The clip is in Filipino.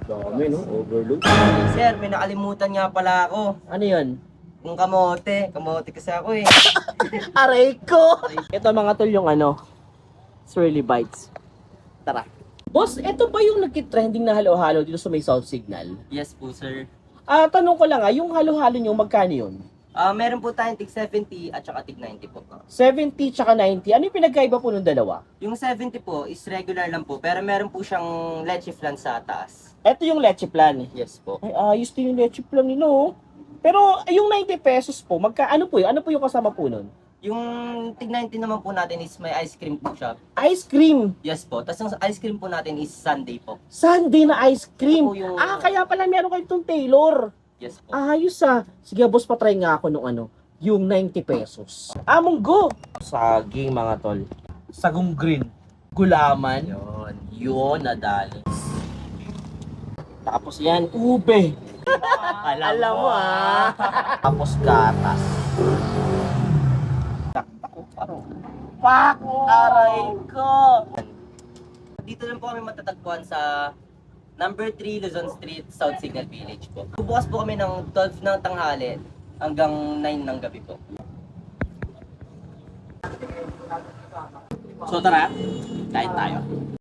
Dami, no? Overload. Sir, may nakalimutan nga pala ako. Ano yun? Yung kamote. Kamote kasi ako eh. Aray ko! Ito mga tol yung ano, Swirly Bites. Tara. Boss, ito ba yung nagkitrending na halo-halo dito sa may South Signal? Yes po, sir. Tanong ko lang yung halo-halo nyo, magkano yun? Meron po tayong tig 70 at saka tig 90 po. 70 tsaka 90. Ano yung pinagkaiba po ng dalawa? Yung 70 po is regular lang po, pero meron po siyang leche flan sa taas. Ito yung leche plan. Yes po. Ay, ayos din yung leche plan nila, oh. Pero yung 90 pesos po, ano po yun? Ano po yung kasama po nun? Yung tig 90 naman po natin is may ice cream po siya. Ice cream. Yes po. Tapos yung ice cream po natin is sundae po. Sunday na ice cream. Ito po yung- Kaya pala meron kayo itong Taylor. Yes po. Ayos Sige boss, patry nga ako nung yung 90 pesos. Munggo. Saging mga tol. Sagong green. Gulaman. Yun, nadali. Tapos yan, ube. Alam mo Tapos gatas. Pak! Aray ko! Dito lang po kami matatagpuan sa number 3 Luzon Street, South Signal Village po. Bubukas po kami ng 12 ng tanghali hanggang 9 ng gabi po. So tara, kain tayo.